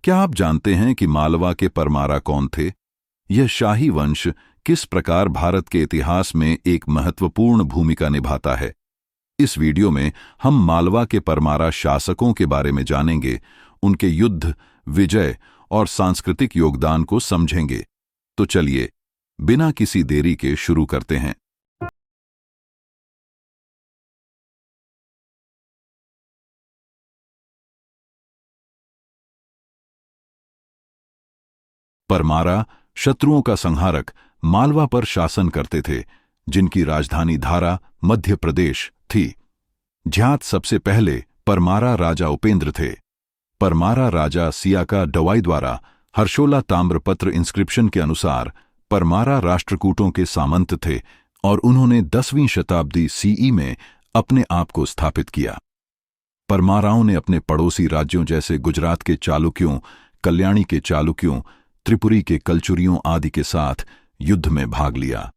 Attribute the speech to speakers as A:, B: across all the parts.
A: क्या आप जानते हैं कि मालवा के परमारा कौन थे? यह शाही वंश किस प्रकार भारत के इतिहास में एक महत्वपूर्ण भूमिका निभाता है? इस वीडियो में हम मालवा के परमारा शासकों के बारे में जानेंगे, उनके युद्ध, विजय और सांस्कृतिक योगदान को समझेंगे। तो चलिए, बिना किसी देरी के शुरू करते हैं। परमारा शत्रुओं का संहारक मालवा पर शासन करते थे, जिनकी राजधानी धारा मध्य प्रदेश थी। ज्ञात सबसे पहले परमारा राजा उपेंद्र थे। परमारा राजा सियाका डवाई द्वारा हर्षोला ताम्रपत्र इंस्क्रिप्शन के अनुसार परमारा राष्ट्रकूटों के सामंत थे और उन्होंने 10वीं शताब्दी सीई में अपने आप को स्थापित किया। परमाराओं ने अपने पड़ोसी राज्यों जैसे गुजरात के चालुक्यों, कल्याणी के चालुक्यों, त्रिपुरी के कलचुरियों आदि के साथ युद्ध में भाग लिया।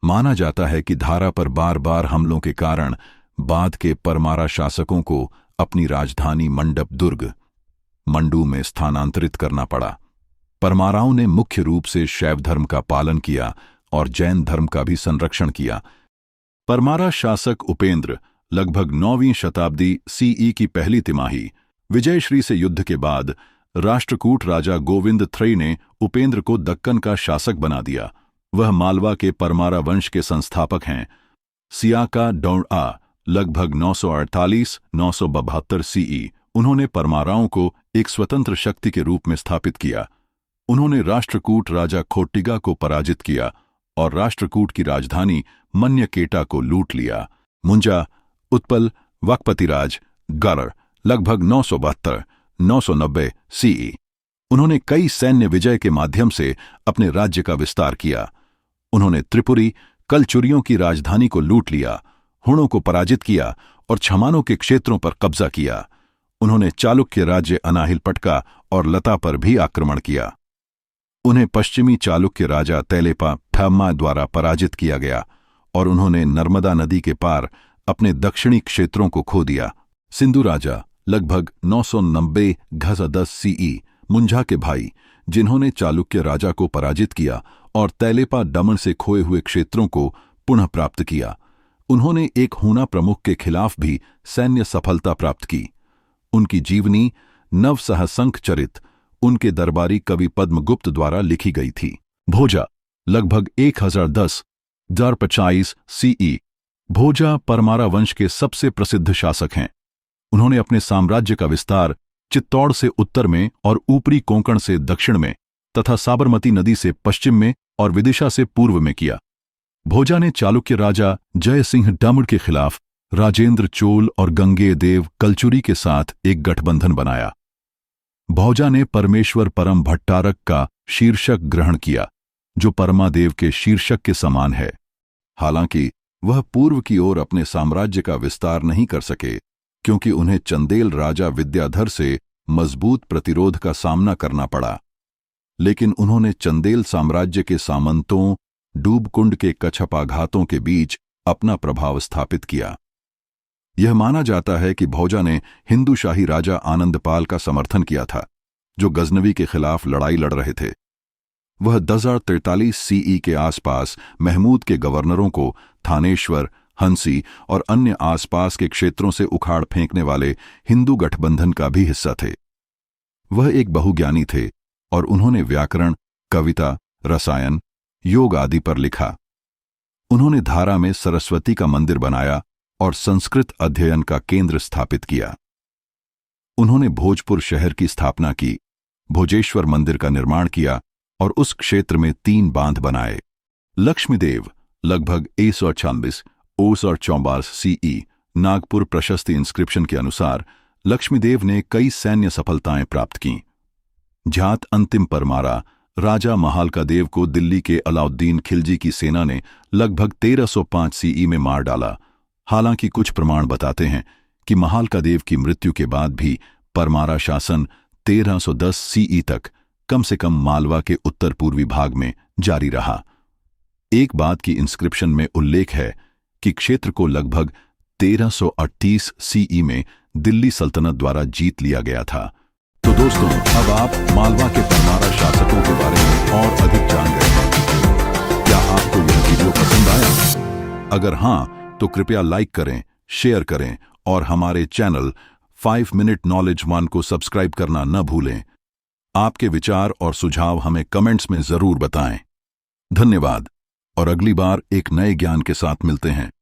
A: माना जाता है कि धारा पर बार बार हमलों के कारण बाद के परमारा शासकों को अपनी राजधानी मंडप दुर्ग मंडू में स्थानांतरित करना पड़ा। परमाराओं ने मुख्य रूप से शैव धर्म का पालन किया और जैन धर्म का भी संरक्षण किया। परमारा शासक उपेंद्र लगभग 9वीं शताब्दी सीई की पहली तिमाही विजयश्री से युद्ध के बाद राष्ट्रकूट राजा गोविंद III ने उपेंद्र को दक्कन का शासक बना दिया। वह मालवा के परमारा वंश के संस्थापक हैं। सियाका डौआ लगभग 948-972 सीई उन्होंने परमाराओं को एक स्वतंत्र शक्ति के रूप में स्थापित किया। उन्होंने राष्ट्रकूट राजा खोट्टिगा को पराजित किया और राष्ट्रकूट की राजधानी मन्यकेटा को लूट लिया। मुंजा, उत्पल, वकपतिराज, गढ़ लगभग 972-990 सीई उन्होंने कई सैन्य विजय के माध्यम से अपने राज्य का विस्तार किया। उन्होंने त्रिपुरी, कलचुरियों की राजधानी को लूट लिया, हुणों को पराजित किया और छमानों के क्षेत्रों पर कब्जा किया। उन्होंने चालुक्य राज्य अनाहिलपटका और लता पर भी आक्रमण किया। उन्हें पश्चिमी चालुक्य राजा तैलेपा ठम्मा द्वारा पराजित किया गया और उन्होंने नर्मदा नदी के पार अपने दक्षिणी क्षेत्रों को खो दिया। सिंधु राजा लगभग 990-10 सीई मुंझा के भाई, जिन्होंने चालुक्य राजा को पराजित किया और तैलेपा दमन से खोए हुए क्षेत्रों को पुनः प्राप्त किया। उन्होंने एक हूणा प्रमुख के खिलाफ भी सैन्य सफलता प्राप्त की। उनकी जीवनी नवसहसंख चरित उनके दरबारी कवि पद्मगुप्त द्वारा लिखी गई थी। भोजा लगभग 1010-1050 सीई भोजा परमारा वंश के सबसे प्रसिद्ध शासक हैं। उन्होंने अपने साम्राज्य का विस्तार चित्तौड़ से उत्तर में और ऊपरी कोंकण से दक्षिण में तथा साबरमती नदी से पश्चिम में और विदिशा से पूर्व में किया। भोजा ने चालुक्य राजा जय सिंह डमण के खिलाफ राजेंद्र चोल और गंगे देव कलचुरी के साथ एक गठबंधन बनाया। भोजा ने परमेश्वर परम भट्टारक का शीर्षक ग्रहण किया, जो परमादेव के शीर्षक के समान है। हालांकि वह पूर्व की ओर अपने साम्राज्य का विस्तार नहीं कर सके, क्योंकि उन्हें चंदेल राजा विद्याधर से मजबूत प्रतिरोध का सामना करना पड़ा। लेकिन उन्होंने चंदेल साम्राज्य के सामंतों, डूबकुंड के कछपाघातों के बीच अपना प्रभाव स्थापित किया। यह माना जाता है कि भोजा ने हिंदू शाही राजा आनंदपाल का समर्थन किया था, जो गजनवी के खिलाफ लड़ाई लड़ रहे थे। वह 1043 सीई के आसपास महमूद के गवर्नरों को थानेश्वर, हंसी और अन्य आसपास के क्षेत्रों से उखाड़ फेंकने वाले हिंदू गठबंधन का भी हिस्सा थे। वह एक बहुज्ञानी थे और उन्होंने व्याकरण, कविता, रसायन, योग आदि पर लिखा। उन्होंने धारा में सरस्वती का मंदिर बनाया और संस्कृत अध्ययन का केंद्र स्थापित किया। उन्होंने भोजपुर शहर की स्थापना की, भोजेश्वर मंदिर का निर्माण किया और उस क्षेत्र में 3 बांध बनाए। लक्ष्मीदेव लगभग 126-144 सीई नागपुर प्रशस्ति इंस्क्रिप्शन के अनुसार लक्ष्मीदेव ने कई सैन्य सफलताएं प्राप्त कीं। ज्ञात अंतिम परमारा राजा महालका देव को दिल्ली के अलाउद्दीन खिलजी की सेना ने लगभग 1305 सीई में मार डाला। हालांकि कुछ प्रमाण बताते हैं कि महालका देव की मृत्यु के बाद भी परमारा शासन 1310 सीई तक कम से कम मालवा के उत्तर पूर्वी भाग में जारी रहा। एक बात की इंस्क्रिप्शन में उल्लेख है कि क्षेत्र को लगभग 1338 सीई में दिल्ली सल्तनत द्वारा जीत लिया गया था। तो दोस्तों, अब आप मालवा के परमारा शासकों के बारे में और अधिक जान गए हैं। क्या आपको यह वीडियो पसंद आया? अगर हाँ, तो कृपया लाइक करें, शेयर करें और हमारे चैनल 5 मिनट नॉलेज 1 को सब्सक्राइब करना न भूलें। आपके विचार और सुझाव हमें कमेंट्स में जरूर बताएं। धन्यवाद और अगली बार एक नए ज्ञान के साथ मिलते हैं।